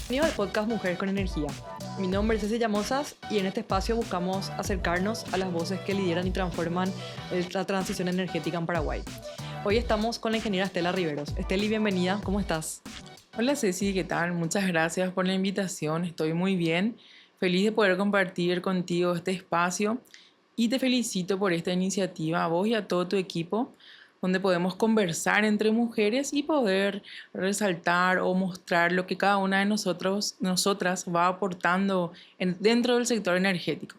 Bienvenido al podcast Mujeres con Energía. Mi nombre es Cecilia Mozas y en este espacio buscamos acercarnos a las voces que lideran y transforman la transición energética en Paraguay. Hoy estamos con la ingeniera Estela Riveros. Esteli, bienvenida, ¿cómo estás? Hola Ceci, ¿qué tal? Muchas gracias por la invitación, estoy muy bien, feliz de poder compartir contigo este espacio y te felicito por esta iniciativa a vos y a todo tu equipo, donde podemos conversar entre mujeres y poder resaltar o mostrar lo que cada una de nosotras va aportando dentro del sector energético,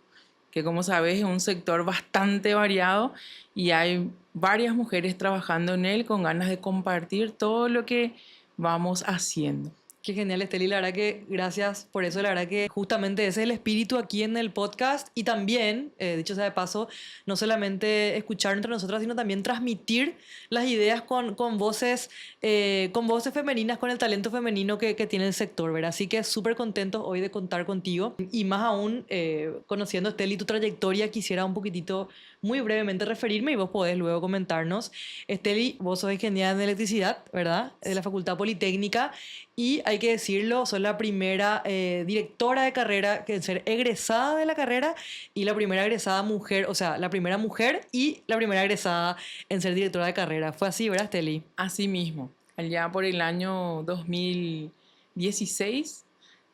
que como sabes es un sector bastante variado y hay varias mujeres trabajando en él con ganas de compartir todo lo que vamos haciendo. Qué genial, Esteli. La verdad que gracias por eso. La verdad que justamente ese es el espíritu aquí en el podcast. Y también, dicho sea de paso, no solamente escuchar entre nosotras, sino también transmitir las ideas con voces femeninas, con el talento femenino que tiene el sector, ¿verdad? Así que súper contentos hoy de contar contigo. Y más aún, conociendo, Esteli, tu trayectoria, quisiera un poquitito, muy brevemente referirme y vos podés luego comentarnos. Esteli, vos sos ingeniera en electricidad, ¿verdad? De la Facultad Politécnica. Y hay que decirlo, soy la primera directora de carrera en ser egresada de la carrera y la primera egresada mujer, o sea, la primera mujer y la primera egresada en ser directora de carrera. Fue así, ¿verdad, Steli? Asimismo, allá por el año 2016,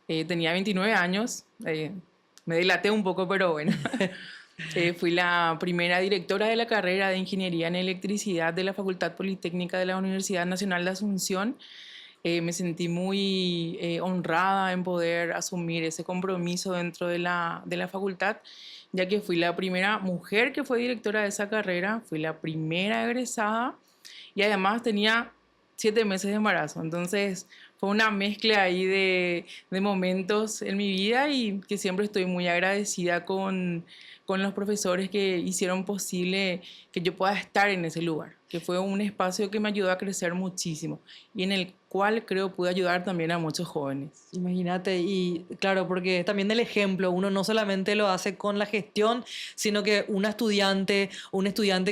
tenía 29 años, me dilaté un poco, pero bueno. Fui la primera directora de la carrera de Ingeniería en Electricidad de la Facultad Politécnica de la Universidad Nacional de Asunción. Me sentí muy honrada en poder asumir ese compromiso dentro de la facultad, ya que fui la primera mujer que fue directora de esa carrera, fui la primera egresada y además tenía 7 meses de embarazo. Entonces fue una mezcla ahí de momentos en mi vida y que siempre estoy muy agradecida con los profesores que hicieron posible que yo pueda estar en ese lugar, que fue un espacio que me ayudó a crecer muchísimo y en el cual creo pude ayudar también a muchos jóvenes. Imagínate, y claro, porque también el ejemplo, uno no solamente lo hace con la gestión, sino que un estudiante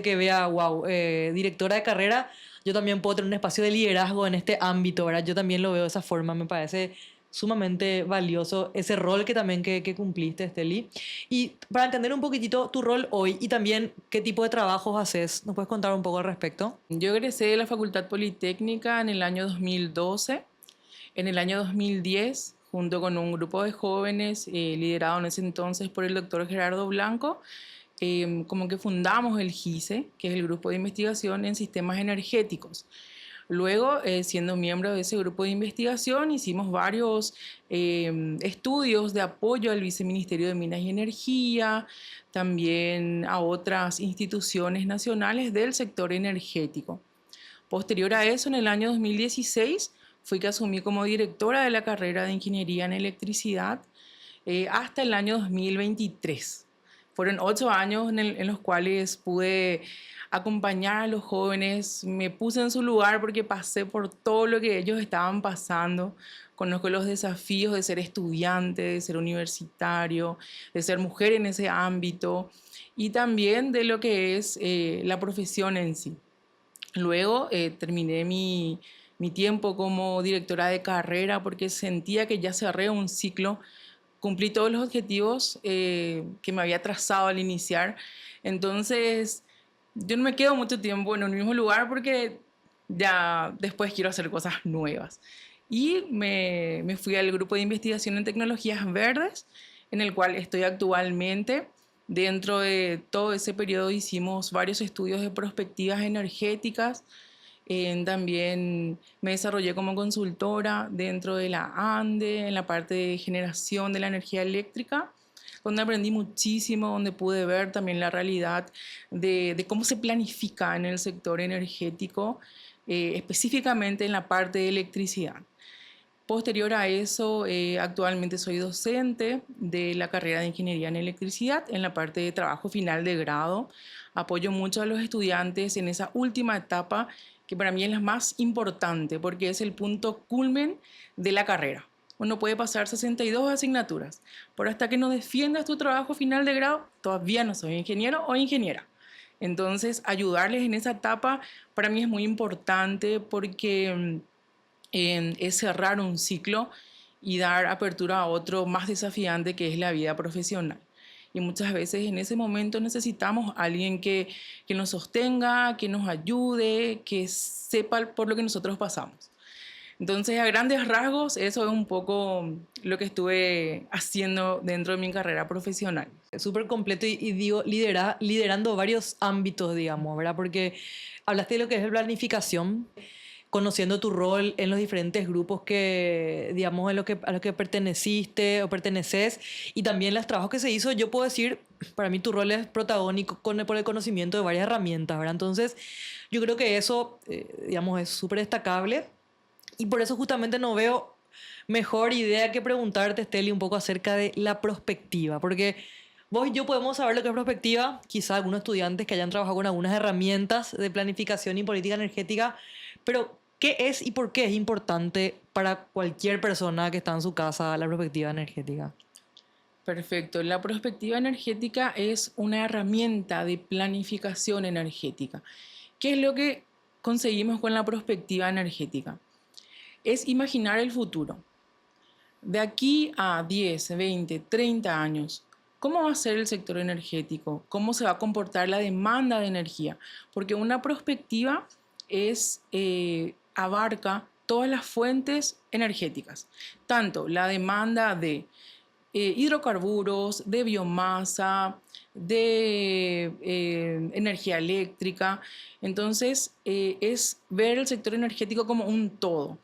que vea, wow, directora de carrera, yo también puedo tener un espacio de liderazgo en este ámbito, ¿verdad? Yo también lo veo de esa forma, me parece sumamente valioso ese rol que también que cumpliste, Esteli. Y para entender un poquitito tu rol hoy y también qué tipo de trabajos haces, ¿nos puedes contar un poco al respecto? Yo egresé de la Facultad Politécnica en el año 2012. En el año 2010, junto con un grupo de jóvenes liderado en ese entonces por el doctor Gerardo Blanco, como que fundamos el GISE, que es el Grupo de Investigación en Sistemas Energéticos. Luego, siendo miembro de ese grupo de investigación, hicimos varios estudios de apoyo al Viceministerio de Minas y Energía, también a otras instituciones nacionales del sector energético. Posterior a eso, en el año 2016, fui que asumí como directora de la carrera de Ingeniería en Electricidad hasta el año 2023. Fueron 8 años en los cuales pude acompañar a los jóvenes, me puse en su lugar porque pasé por todo lo que ellos estaban pasando, conozco los desafíos de ser estudiante, de ser universitario, de ser mujer en ese ámbito y también de lo que es la profesión en sí. Luego terminé mi tiempo como directora de carrera porque sentía que ya cerré un ciclo, cumplí todos los objetivos que me había trazado al iniciar. Entonces, yo no me quedo mucho tiempo en un mismo lugar porque ya después quiero hacer cosas nuevas. Y me fui al grupo de investigación en tecnologías verdes, en el cual estoy actualmente. Dentro de todo ese periodo hicimos varios estudios de perspectivas energéticas. También me desarrollé como consultora dentro de la ANDE, en la parte de generación de la energía eléctrica, donde aprendí muchísimo, donde pude ver también la realidad de cómo se planifica en el sector energético, específicamente en la parte de electricidad. Posterior a eso, actualmente soy docente de la carrera de Ingeniería en Electricidad en la parte de trabajo final de grado. Apoyo mucho a los estudiantes en esa última etapa que para mí es la más importante porque es el punto culmen de la carrera. Uno puede pasar 62 asignaturas, pero hasta que no defiendas tu trabajo final de grado, todavía no soy ingeniero o ingeniera. Entonces, ayudarles en esa etapa para mí es muy importante porque es cerrar un ciclo y dar apertura a otro más desafiante que es la vida profesional. Y muchas veces en ese momento necesitamos a alguien que nos sostenga, que nos ayude, que sepa por lo que nosotros pasamos. Entonces, a grandes rasgos, eso es un poco lo que estuve haciendo dentro de mi carrera profesional. Es súper completo y digo, liderando varios ámbitos, digamos, ¿verdad? Porque hablaste de lo que es la planificación, conociendo tu rol en los diferentes grupos que, digamos, a los que perteneciste o perteneces, y también los trabajos que se hizo, yo puedo decir, para mí tu rol es protagónico por el conocimiento de varias herramientas, ¿verdad? Entonces, yo creo que eso, digamos, es súper destacable y por eso justamente no veo mejor idea que preguntarte, Steli, un poco acerca de la prospectiva, porque vos y yo podemos saber lo que es prospectiva, quizá algunos estudiantes que hayan trabajado con algunas herramientas de planificación y política energética, pero ¿qué es y por qué es importante para cualquier persona que está en su casa la prospectiva energética? Perfecto. La perspectiva energética es una herramienta de planificación energética. ¿Qué es lo que conseguimos con la perspectiva energética? Es imaginar el futuro. De aquí a 10, 20, 30 años, ¿cómo va a ser el sector energético? ¿Cómo se va a comportar la demanda de energía? Porque una perspectiva abarca todas las fuentes energéticas, tanto la demanda de hidrocarburos, de biomasa, de energía eléctrica. Entonces, es ver el sector energético como un todo,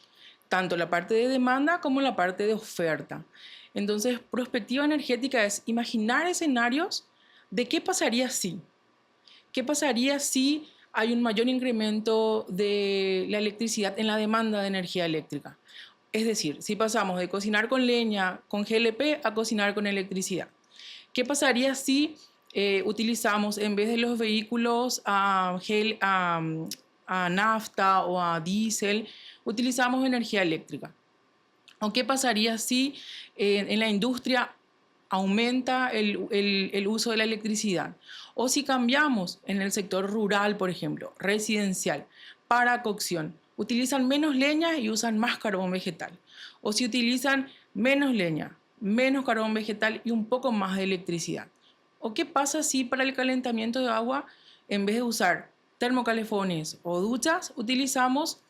tanto la parte de demanda como la parte de oferta. Entonces, prospectiva energética es imaginar escenarios de qué pasaría si. ¿Qué pasaría si hay un mayor incremento de la electricidad en la demanda de energía eléctrica? Es decir, si pasamos de cocinar con leña, con GLP, a cocinar con electricidad. ¿Qué pasaría si utilizamos en vez de los vehículos a nafta o a diésel, utilizamos energía eléctrica? ¿O qué pasaría si en la industria aumenta el uso de la electricidad? O si cambiamos en el sector rural, por ejemplo, residencial, para cocción, utilizan menos leña y usan más carbón vegetal. O si utilizan menos leña, menos carbón vegetal y un poco más de electricidad. ¿O qué pasa si para el calentamiento de agua, en vez de usar termocalefones o duchas, utilizamos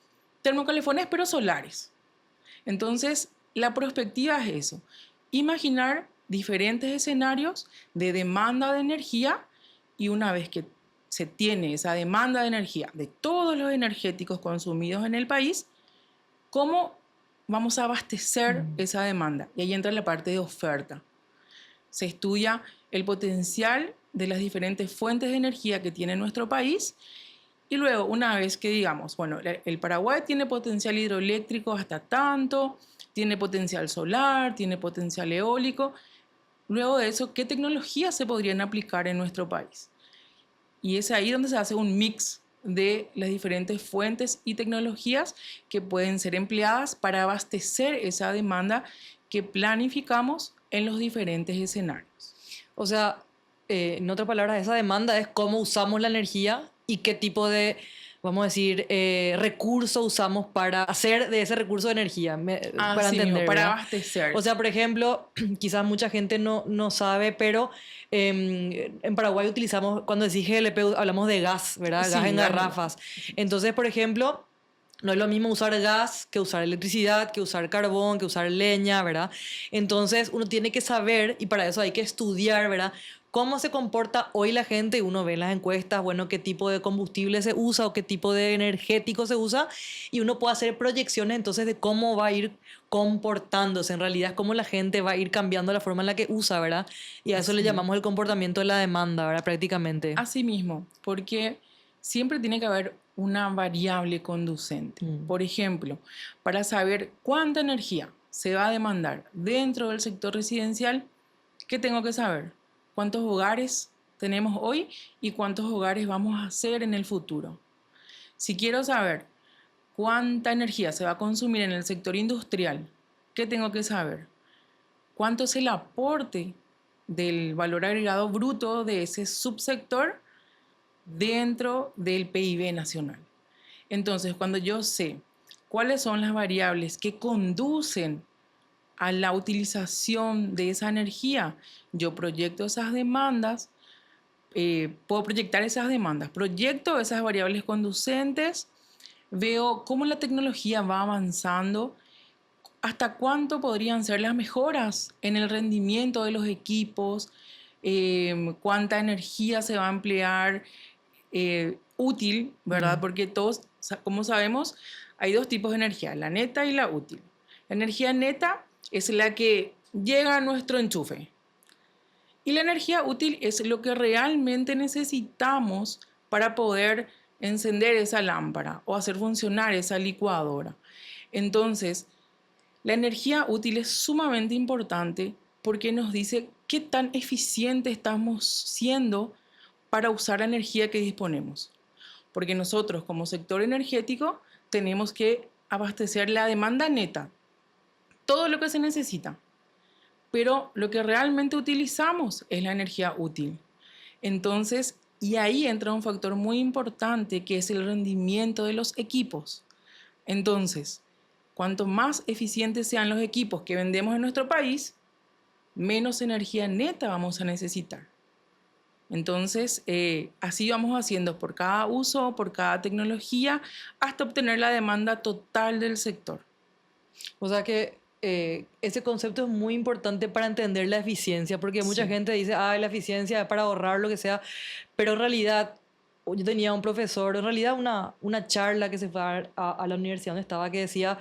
termocalefones pero solares? Entonces, la perspectiva es eso, imaginar diferentes escenarios de demanda de energía y una vez que se tiene esa demanda de energía de todos los energéticos consumidos en el país, ¿cómo vamos a abastecer esa demanda? Y ahí entra la parte de oferta. Se estudia el potencial de las diferentes fuentes de energía que tiene nuestro país y luego, una vez que digamos, bueno, el Paraguay tiene potencial hidroeléctrico hasta tanto, tiene potencial solar, tiene potencial eólico, luego de eso, ¿qué tecnologías se podrían aplicar en nuestro país? Y es ahí donde se hace un mix de las diferentes fuentes y tecnologías que pueden ser empleadas para abastecer esa demanda que planificamos en los diferentes escenarios. O sea, en otras palabras, esa demanda es cómo usamos la energía y qué tipo de, vamos a decir, recurso usamos para hacer de ese recurso de energía, para Así mismo, entender, para ¿verdad? abastecer. O sea, por ejemplo, quizás mucha gente no sabe, pero en Paraguay utilizamos, cuando decís GLP, hablamos de gas, ¿verdad? Gas Sí, en garrafas. Entonces, por ejemplo, no es lo mismo usar gas que usar electricidad, que usar carbón, que usar leña, ¿verdad? Entonces uno tiene que saber, y para eso hay que estudiar, ¿verdad? Cómo se comporta hoy la gente, y uno ve en las encuestas, bueno, qué tipo de combustible se usa o qué tipo de energético se usa, y uno puede hacer proyecciones entonces de cómo va a ir comportándose, en realidad, cómo la gente va a ir cambiando la forma en la que usa, ¿verdad? Y a eso le así. llamamos el comportamiento de la demanda, ¿verdad? Prácticamente. Así mismo, porque siempre tiene que haber una variable conducente. Mm. Por ejemplo, para saber cuánta energía se va a demandar dentro del sector residencial, ¿qué tengo que saber? ¿Cuántos hogares tenemos hoy y cuántos hogares vamos a hacer en el futuro? Si quiero saber cuánta energía se va a consumir en el sector industrial, ¿qué tengo que saber? ¿Cuánto es el aporte del valor agregado bruto de ese subsector dentro del PIB nacional. Entonces, cuando yo sé cuáles son las variables que conducen a la utilización de esa energía, yo proyecto esas demandas, puedo proyectar esas demandas, proyecto esas variables conducentes, veo cómo la tecnología va avanzando, hasta cuánto podrían ser las mejoras en el rendimiento de los equipos, cuánta energía se va a emplear útil, ¿verdad? Porque todos, como sabemos, hay dos tipos de energía, la neta y la útil. La energía neta es la que llega a nuestro enchufe. Y la energía útil es lo que realmente necesitamos para poder encender esa lámpara o hacer funcionar esa licuadora. Entonces, la energía útil es sumamente importante porque nos dice qué tan eficiente estamos siendo para usar la energía que disponemos. Porque nosotros como sector energético tenemos que abastecer la demanda neta, todo lo que se necesita. Pero lo que realmente utilizamos es la energía útil. Entonces, y ahí entra un factor muy importante que es el rendimiento de los equipos. Entonces, cuanto más eficientes sean los equipos que vendemos en nuestro país, menos energía neta vamos a necesitar. Entonces, así vamos haciendo por cada uso, por cada tecnología, hasta obtener la demanda total del sector. O sea que ese concepto es muy importante para entender la eficiencia, porque mucha Sí. gente dice, ah, la eficiencia es para ahorrar lo que sea, pero en realidad, yo tenía un profesor, en realidad una charla que se fue a la universidad donde estaba, que decía,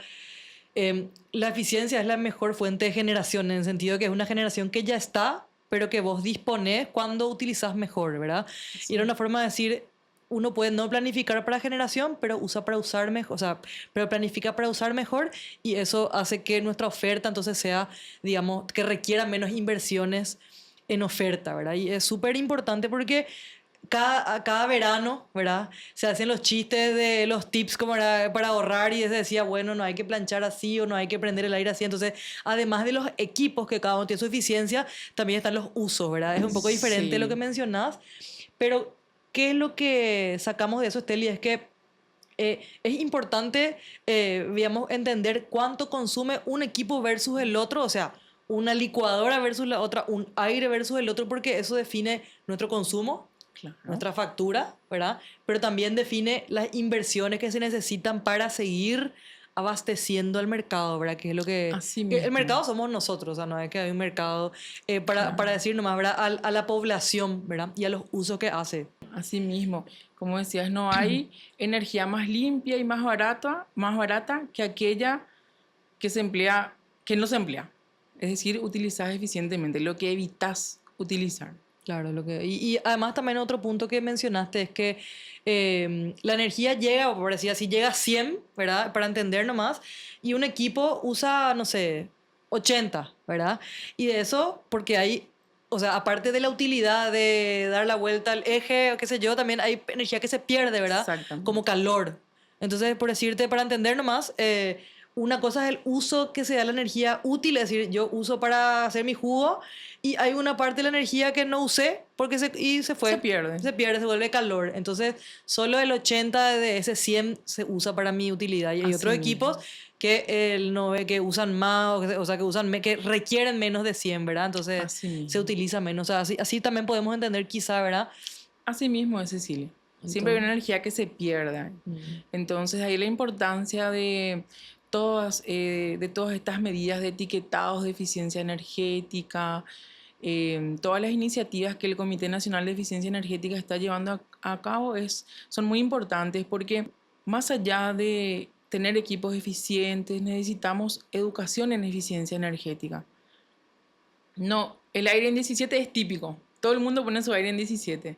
la eficiencia es la mejor fuente de generación, en el sentido que es una generación que ya está, pero que vos disponés cuando utilizás mejor, ¿verdad? Y Sí. era una forma de decir, uno puede no planificar para generación, pero usa para usar mejor, o sea, pero planifica para usar mejor, y eso hace que nuestra oferta entonces sea, digamos, que requiera menos inversiones en oferta, ¿verdad? Y es súper importante porque cada verano, ¿verdad? Se hacen los chistes de los tips como para ahorrar, y se decía, bueno, no hay que planchar así o no hay que prender el aire así. Entonces, además de los equipos que cada uno tiene su eficiencia, también están los usos, ¿verdad? Es un poco diferente lo que Sí. mencionás, pero ¿qué es lo que sacamos de eso, Esteli? Es que es importante, digamos, entender cuánto consume un equipo versus el otro, o sea, una licuadora versus la otra, un aire versus el otro, porque eso define nuestro consumo, Claro. nuestra factura, ¿verdad? Pero también define las inversiones que se necesitan para seguir abasteciendo al mercado, ¿verdad? Que es lo Así que el mismo. mercado somos nosotros, o sea, no es que hay un mercado para Claro. decir nomás, ¿verdad? A la población, ¿verdad? Y a los usos que hace. Así mismo. Como decías, no hay energía más limpia y más barata que aquella que se emplea, que no se emplea. Es decir, utilizas eficientemente lo que evitas utilizar. Claro, y además también otro punto que mencionaste es que la energía llega, por decir así, llega a 100, ¿verdad? Para entender nomás, y un equipo usa, no sé, 80, ¿verdad? Y de eso, porque hay, o sea, aparte de la utilidad de dar la vuelta al eje, o qué sé yo, también hay energía que se pierde, ¿verdad? Como Exactamente. calor. Entonces, por decirte, para entender nomás, una cosa es el uso que se da la energía útil, es decir, yo uso para hacer mi jugo, y hay una parte de la energía que no usé porque y se Se fue. pierde. Se pierde, se vuelve calor. Entonces, solo el 80 de ese 100 se usa para mi utilidad. Y hay Así otros equipos mismo. que no ve que usan más, o sea, que que requieren menos de 100, ¿verdad? Entonces, Así se mismo. utiliza menos. O sea, así también podemos entender quizá, ¿verdad? Así mismo es, Cecilia. Siempre hay Entonces, una energía que se pierda. mm, Entonces ahí la importancia de todas estas medidas de etiquetados de eficiencia energética, todas las iniciativas que el Comité Nacional de Eficiencia Energética está llevando a cabo son muy importantes porque más allá de tener equipos eficientes, necesitamos educación en eficiencia energética. No, el aire en 17 es típico. Todo el mundo pone su aire en 17.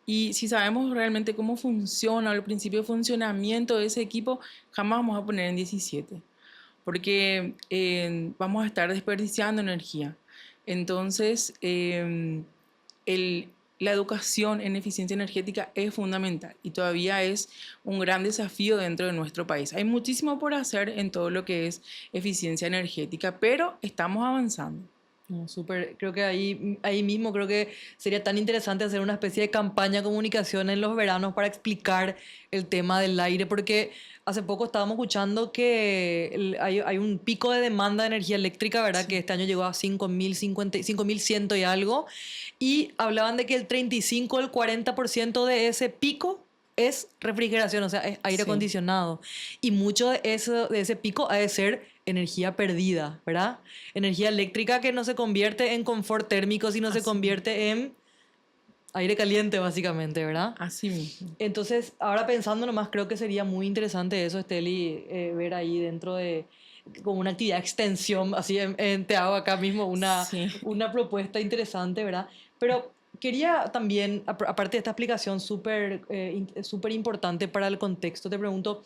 Y si sabemos realmente cómo funciona o el principio de funcionamiento de ese equipo, jamás vamos a poner en 17, porque vamos a estar desperdiciando energía. Entonces, la educación en eficiencia energética es fundamental y todavía es un gran desafío dentro de nuestro país. Hay muchísimo por hacer en todo lo que es eficiencia energética, pero estamos avanzando. No, súper, creo que ahí mismo creo que sería tan interesante hacer una especie de campaña de comunicación en los veranos para explicar el tema del aire, porque hace poco estábamos escuchando que hay un pico de demanda de energía eléctrica, ¿verdad? Que Sí, este año llegó a 5.100 y algo, y hablaban de que el 35 o el 40% de ese pico es refrigeración, o sea, es aire sí, acondicionado. Y mucho de ese pico ha de ser energía perdida, ¿verdad? Energía eléctrica que no se convierte en confort térmico, sino se así mismo. convierte en aire caliente, básicamente, ¿verdad? Así mismo. Entonces, ahora pensando nomás, creo que sería muy interesante eso, Esteli, ver ahí dentro de como una actividad de extensión, así te hago acá mismo Sí. una propuesta interesante, ¿verdad? Pero quería también, aparte de esta explicación súper importante para el contexto, te pregunto,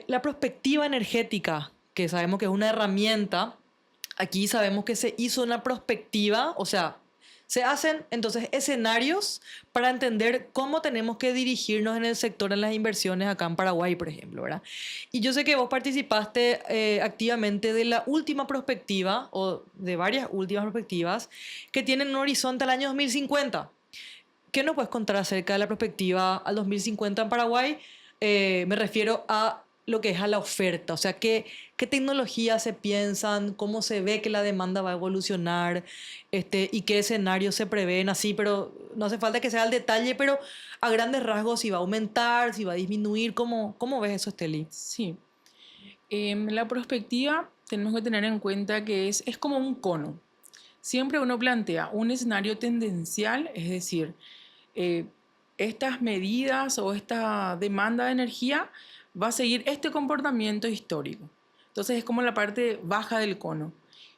la perspectiva energética, que sabemos que es una herramienta, aquí sabemos que se hizo una perspectiva, o sea, se hacen entonces escenarios para entender cómo tenemos que dirigirnos en el sector en las inversiones acá en Paraguay, por ejemplo, ¿verdad? Y yo sé que vos participaste activamente de la última perspectiva o de varias últimas perspectivas que tienen un horizonte al año 2050. ¿Qué nos puedes contar acerca de la perspectiva al 2050 en Paraguay? Me refiero a lo que es a la oferta, o sea, qué tecnologías se piensan, cómo se ve que la demanda va a evolucionar, y qué escenarios se prevén así, pero no hace falta que sea al detalle, pero a grandes rasgos si va a aumentar, si va a disminuir, ¿cómo ves eso, Esteli? Sí. La perspectiva tenemos que tener en cuenta que es como un cono. Siempre uno plantea un escenario tendencial, es decir, eh, estas medidas o esta demanda de energía va a seguir este comportamiento histórico. Entonces es como la parte baja del cono.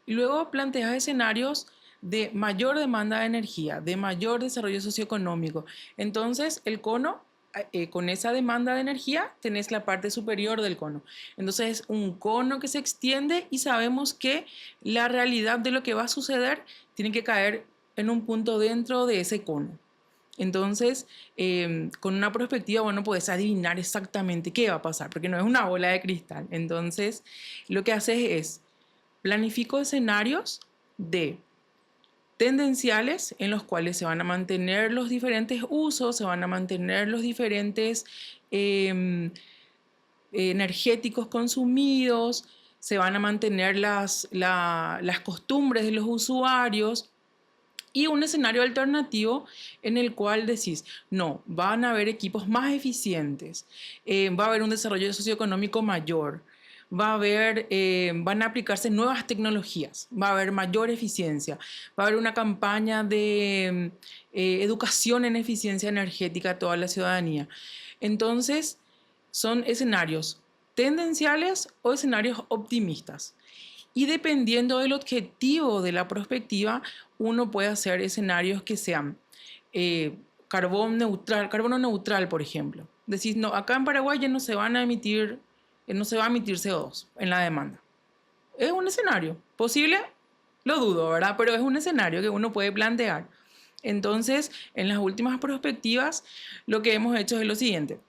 Y luego planteas escenarios de mayor demanda de energía, de mayor desarrollo socioeconómico. Entonces el cono, con esa demanda de energía, tenés la parte superior del cono. Entonces es un cono que se extiende y sabemos que la realidad de lo que va a suceder tiene que caer en un punto dentro de ese cono. Entonces, con una perspectiva, bueno, puedes adivinar exactamente qué va a pasar, porque no es una bola de cristal. Entonces, lo que haces es planifico escenarios de tendenciales en los cuales se van a mantener los diferentes usos, se van a mantener los diferentes eh, energéticos consumidos, se van a mantener las costumbres de los usuarios y un escenario alternativo en el cual decís, no, van a haber equipos más eficientes, va a haber un desarrollo socioeconómico mayor, van a aplicarse nuevas tecnologías, va a haber mayor eficiencia, va a haber una campaña de educación en eficiencia energética a toda la ciudadanía. Entonces, son escenarios tendenciales o escenarios optimistas. Y dependiendo del objetivo de la perspectiva, uno puede hacer escenarios que sean carbono neutral, por ejemplo. Decís, no, acá en Paraguay ya no se van a emitir, no se va a emitir CO2 en la demanda. Es un escenario. ¿Posible? Lo dudo, ¿verdad? Pero es un escenario que uno puede plantear. Entonces, en las últimas perspectivas, lo que hemos hecho es lo siguiente.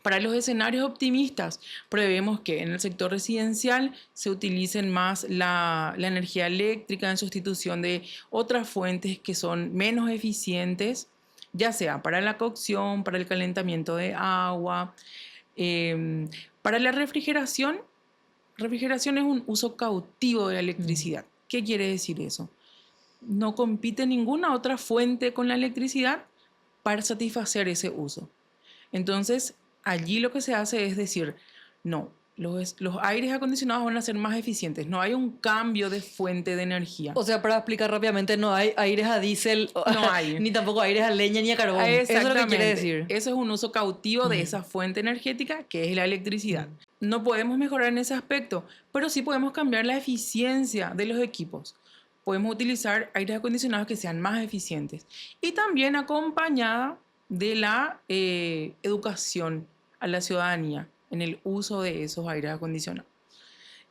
Para los escenarios optimistas, prevemos que en el sector residencial se utilicen más la energía eléctrica en sustitución de otras fuentes que son menos eficientes, ya sea para la cocción, para el calentamiento de agua, eh, para la refrigeración. Refrigeración es un uso cautivo de la Mm. electricidad. ¿Qué quiere decir eso? No compite ninguna otra fuente con la electricidad para satisfacer ese uso. Entonces, allí lo que se hace es decir, no, los aires acondicionados van a ser más eficientes, no hay un cambio de fuente de energía. O sea, para explicar rápidamente, no hay aires a diésel, No hay. ni tampoco aires a leña ni a carbón. Eso es lo que quiere Exactamente. decir. Eso es un uso cautivo de Mm, esa fuente energética que es la electricidad. mm. No podemos mejorar en ese aspecto, pero sí podemos cambiar la eficiencia de los equipos. Podemos utilizar aires acondicionados que sean más eficientes y también acompañada de la educación a la ciudadanía en el uso de esos aires acondicionados.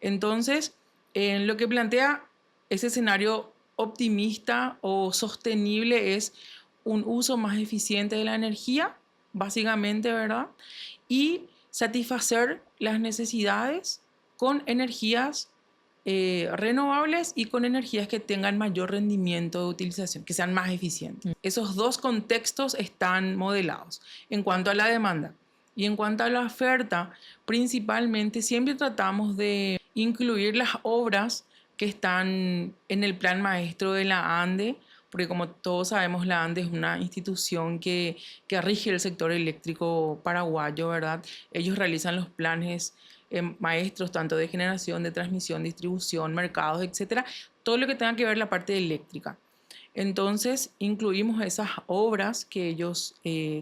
Entonces, en lo que plantea ese escenario optimista o sostenible es un uso más eficiente de la energía, básicamente, ¿verdad? Y satisfacer las necesidades con energías renovables y con energías que tengan mayor rendimiento de utilización, que sean más eficientes. Esos dos contextos están modelados. En cuanto a la demanda y en cuanto a la oferta, principalmente siempre tratamos de incluir las obras que están en el plan maestro de la ANDE, porque como todos sabemos, la ANDE es una institución que rige el sector eléctrico paraguayo, ¿verdad? Ellos realizan los planes maestros tanto de generación, de transmisión, distribución, mercados, etcétera, todo lo que tenga que ver la parte eléctrica. Entonces, incluimos esas obras que ellos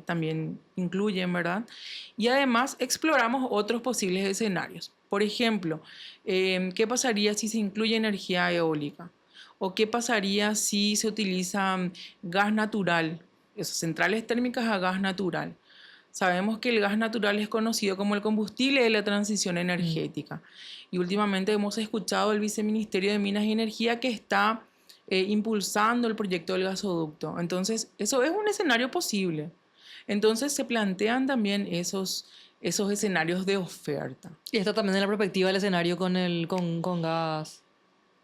también incluyen, ¿verdad? Y además exploramos otros posibles escenarios. Por ejemplo, ¿qué pasaría si se incluye energía eólica? ¿O qué pasaría si se utiliza gas natural, esas centrales térmicas a gas natural? Sabemos que el gas natural es conocido como el combustible de la transición energética. Y últimamente hemos escuchado al Viceministerio de Minas y Energía que está impulsando el proyecto del gasoducto. Entonces, eso es un escenario posible. Entonces, se plantean también esos escenarios de oferta. Y esto también de la perspectiva del escenario con gas.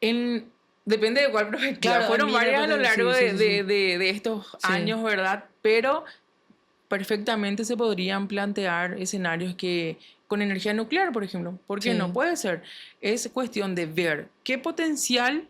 Depende de cuál perspectiva. Claro, Fueron varias a lo largo sí, sí, sí. de estos Sí. años, ¿verdad? Pero perfectamente se podrían plantear escenarios que con energía nuclear, por ejemplo. ¿Por qué Sí. no? Puede ser. Es cuestión de ver qué potencial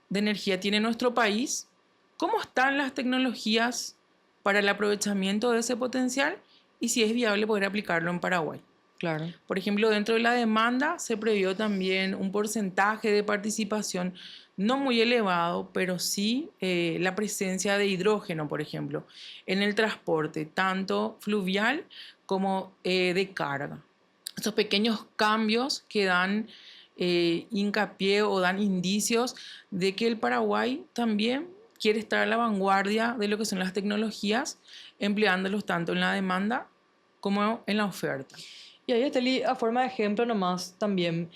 de energía tiene nuestro país, cómo están las tecnologías para el aprovechamiento de ese potencial y si es viable poder aplicarlo en Paraguay. Claro. Por ejemplo, dentro de la demanda se previó también un porcentaje de participación no muy elevado, pero sí la presencia de hidrógeno, por ejemplo, en el transporte, tanto fluvial como de carga. Estos pequeños cambios que dan hincapié o dan indicios de que el Paraguay también quiere estar a la vanguardia de lo que son las tecnologías, empleándolos tanto en la demanda como en la oferta. Y ahí, Esteli, a forma de ejemplo nomás también,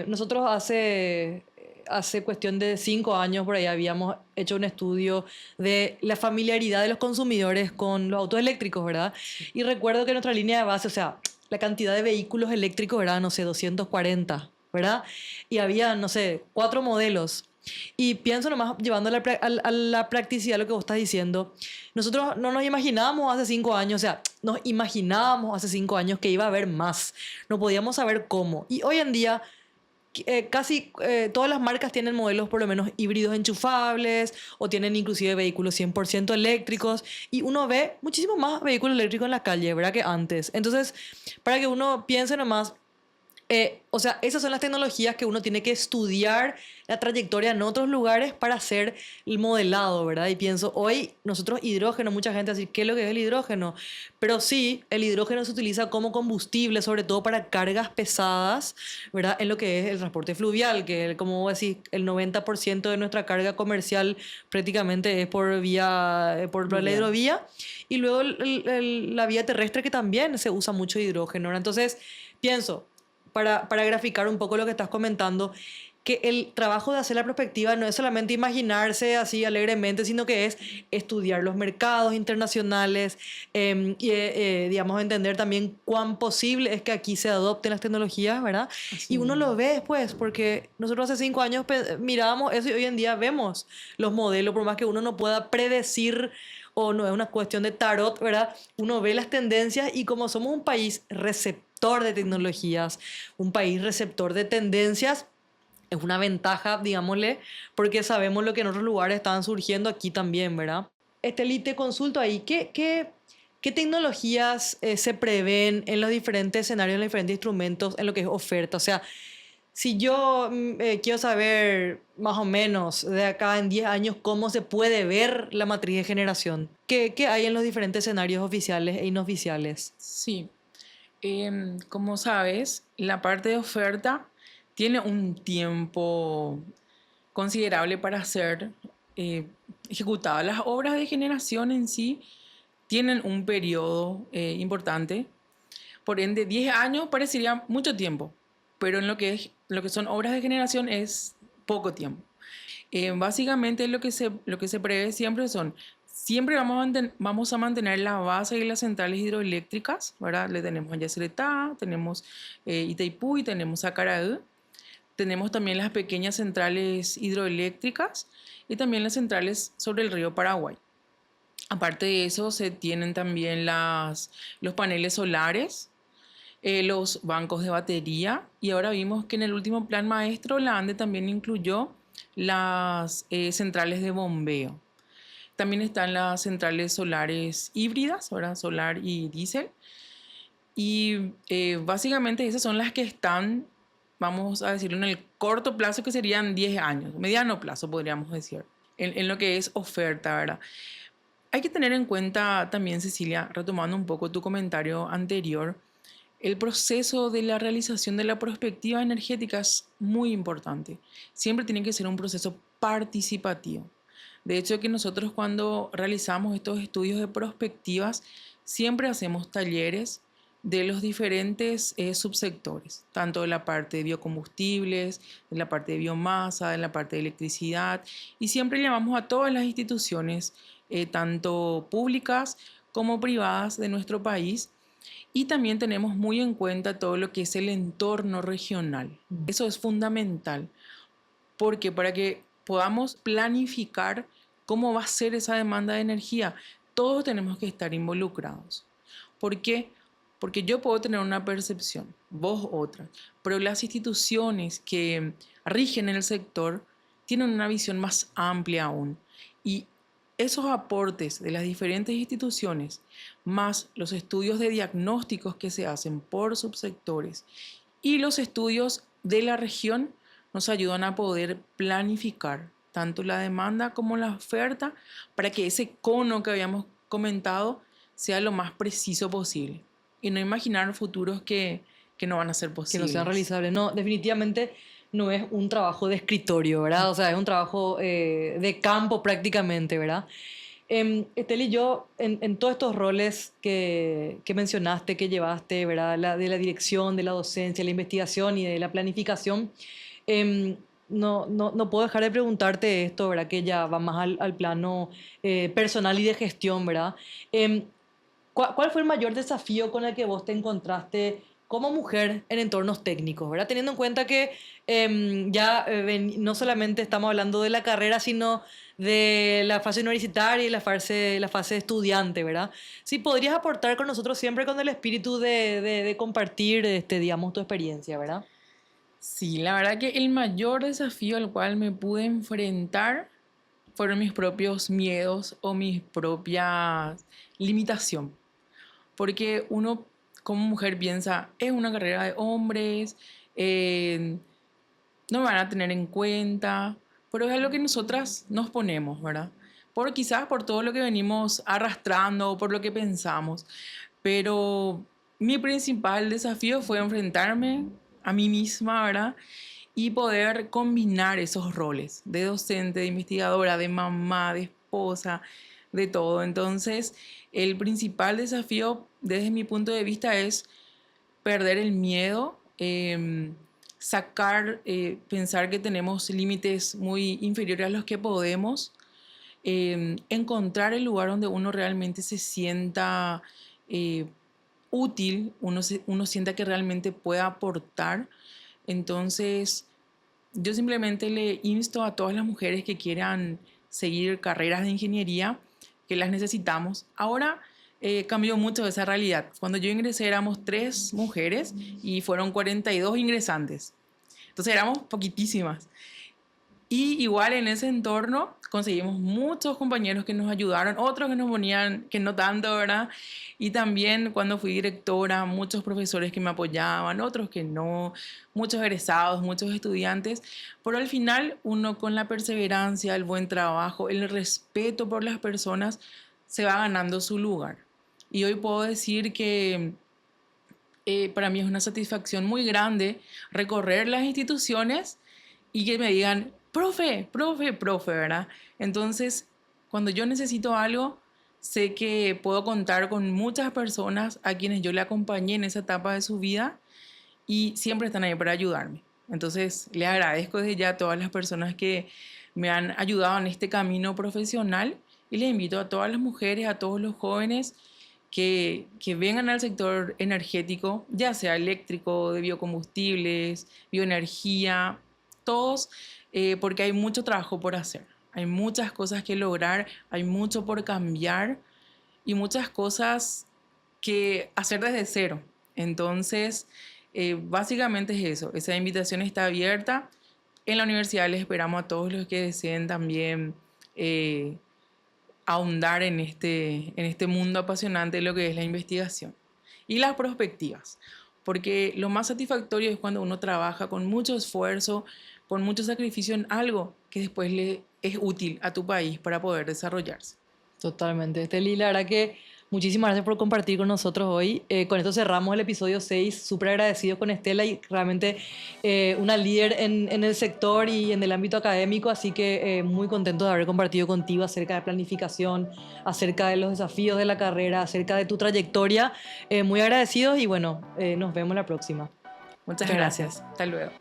nosotros hace cuestión de 5 años por ahí habíamos hecho un estudio de la familiaridad de los consumidores con los autos eléctricos, ¿verdad? Y recuerdo que nuestra línea de base, o sea, la cantidad de vehículos eléctricos era, no sé, 240, ¿verdad? Y había, no sé, 4 modelos. Y pienso nomás, llevando a la practicidad lo que vos estás diciendo, nosotros no nos imaginábamos hace 5 años, o sea, nos imaginábamos hace 5 años que iba a haber más, no podíamos saber cómo. Y hoy en día casi todas las marcas tienen modelos por lo menos híbridos enchufables o tienen inclusive vehículos 100% eléctricos y uno ve muchísimo más vehículos eléctricos en la calle, ¿verdad? Que antes. Entonces, para que uno piense nomás, o sea, esas son las tecnologías que uno tiene que estudiar la trayectoria en otros lugares para hacer el modelado, ¿verdad? Y pienso, hoy nosotros hidrógeno, mucha gente va a decir, ¿qué es lo que es el hidrógeno? Pero sí, el hidrógeno se utiliza como combustible, sobre todo para cargas pesadas, ¿verdad? En lo que es el transporte fluvial, que como vos decís, el 90% de nuestra carga comercial prácticamente es por vía, por la hidrovía. Y luego la vía terrestre que también se usa mucho hidrógeno, ¿verdad? Entonces, pienso, para graficar un poco lo que estás comentando, que el trabajo de hacer la perspectiva no es solamente imaginarse así alegremente, sino que es estudiar los mercados internacionales y, digamos, entender también cuán posible es que aquí se adopten las tecnologías, ¿verdad? Así Y uno mismo. lo ve después, porque nosotros hace 5 años mirábamos eso y hoy en día vemos los modelos, por más que uno no pueda predecir o no es una cuestión de tarot, ¿verdad? Uno ve las tendencias y como somos un país receptor de tecnologías, un país receptor de tendencias, es una ventaja, digámosle, porque sabemos lo que en otros lugares están surgiendo aquí también, ¿verdad? Esteli, te consulto ahí, ¿qué tecnologías se prevén en los diferentes escenarios, en los diferentes instrumentos, en lo que es oferta? O sea, si yo quiero saber más o menos de acá en 10 años cómo se puede ver la matriz de generación, ¿qué hay en los diferentes escenarios oficiales e inoficiales? Sí, como sabes, la parte de oferta tiene un tiempo considerable para ser eh, ejecutada. Las obras de generación en sí tienen un periodo importante. Por ende, 10 años parecería mucho tiempo, pero en lo que son obras de generación es poco tiempo. Básicamente lo que se prevé siempre siempre vamos a mantener la base de las centrales hidroeléctricas, ¿verdad? Le tenemos a Yacyretá, tenemos Itaipú y tenemos Acaraú, Tenemos también las pequeñas centrales hidroeléctricas y también las centrales sobre el río Paraguay. Aparte de eso, se tienen también los paneles solares, los bancos de batería, y ahora vimos que en el último plan maestro la ANDE también incluyó las centrales de bombeo. También están las centrales solares híbridas, ahora solar y diésel. Y básicamente esas son las que están, vamos a decirlo, en el corto plazo, que serían 10 años, mediano plazo podríamos decir, en lo que es oferta, ¿verdad? Hay que tener en cuenta también, Cecilia, retomando un poco tu comentario anterior, el proceso de la realización de la prospectiva energética es muy importante. Siempre tiene que ser un proceso participativo. De hecho, que nosotros cuando realizamos estos estudios de prospectivas, siempre hacemos talleres de los diferentes subsectores, tanto de la parte de biocombustibles, de la parte de biomasa, de la parte de electricidad, y siempre llamamos a todas las instituciones, tanto públicas como privadas de nuestro país, y también tenemos muy en cuenta todo lo que es el entorno regional. Eso es fundamental, porque para que podamos planificar cómo va a ser esa demanda de energía, todos tenemos que estar involucrados. ¿Por qué? Porque yo puedo tener una percepción, vos otra, pero las instituciones que rigen en el sector tienen una visión más amplia aún. Y esos aportes de las diferentes instituciones, más los estudios de diagnósticos que se hacen por subsectores y los estudios de la región, nos ayudan a poder planificar tanto la demanda como la oferta para que ese cono que habíamos comentado sea lo más preciso posible y no imaginar futuros que no van a ser Que no sean posibles. realizables. No, definitivamente no es un trabajo de escritorio, ¿verdad? O sea, es un trabajo de campo prácticamente, ¿verdad? Esteli, yo en todos estos roles que mencionaste, que llevaste, ¿verdad? De la dirección, de la docencia, la investigación y de la planificación, em, no puedo dejar de preguntarte esto, ¿verdad? Que ya va más al plano personal y de gestión, ¿verdad? Em, ¿Cuál fue el mayor desafío con el que vos te encontraste como mujer en entornos técnicos, ¿verdad? Teniendo en cuenta que no solamente estamos hablando de la carrera, sino de la fase universitaria y la fase estudiante, ¿verdad? Sí, podrías aportar con nosotros siempre con el espíritu de compartir, digamos, tu experiencia, ¿verdad? Sí, la verdad que el mayor desafío al cual me pude enfrentar fueron mis propios miedos o mis propias limitaciones. Porque uno como mujer piensa, es una carrera de hombres, eh, no me van a tener en cuenta, pero es algo que nosotras nos ponemos, ¿verdad? Quizás por todo lo que venimos arrastrando o por lo que pensamos. Pero mi principal desafío fue enfrentarme a mí misma, ¿verdad? Y poder combinar esos roles de docente, de investigadora, de mamá, de esposa, de todo. Entonces, el principal desafío desde mi punto de vista es perder el miedo, pensar que tenemos límites muy inferiores a los que podemos, encontrar el lugar donde uno realmente se sienta eh, útil, uno sienta que realmente pueda aportar. Entonces, yo simplemente le insto a todas las mujeres que quieran seguir carreras de ingeniería, que las necesitamos. Ahora cambió mucho esa realidad. Cuando yo ingresé éramos 3 mujeres y fueron 42 ingresantes. Entonces éramos poquitísimas. Y igual en ese entorno conseguimos muchos compañeros que nos ayudaron, otros que nos ponían, que no tanto, ¿verdad? Y también cuando fui directora, muchos profesores que me apoyaban, otros que no, muchos egresados, muchos estudiantes. Pero al final uno con la perseverancia, el buen trabajo, el respeto por las personas, se va ganando su lugar. Y hoy puedo decir que para mí es una satisfacción muy grande recorrer las instituciones y que me digan, profe, profe, profe, ¿verdad? Entonces, cuando yo necesito algo, sé que puedo contar con muchas personas a quienes yo le acompañé en esa etapa de su vida y siempre están ahí para ayudarme. Entonces, le agradezco desde ya a todas las personas que me han ayudado en este camino profesional y les invito a todas las mujeres, a todos los jóvenes que vengan al sector energético, ya sea eléctrico, de biocombustibles, bioenergía, todos, porque hay mucho trabajo por hacer. Hay muchas cosas que lograr, hay mucho por cambiar y muchas cosas que hacer desde cero. Entonces, básicamente es eso. Esa invitación está abierta. En la universidad les esperamos a todos los que deseen también ahondar en este mundo apasionante de lo que es la investigación y las perspectivas. Porque lo más satisfactorio es cuando uno trabaja con mucho esfuerzo, con mucho sacrificio en algo que después le es útil a tu país para poder desarrollarse. Totalmente. Esteli, la verdad que muchísimas gracias por compartir con nosotros hoy. Con esto cerramos el episodio 6. Súper agradecidos con Estela y realmente una líder en el sector y en el ámbito académico, así que muy contento de haber compartido contigo acerca de planificación, acerca de los desafíos de la carrera, acerca de tu trayectoria. Muy agradecidos y bueno, nos vemos la próxima. Muchas Muchas gracias. gracias. Hasta luego.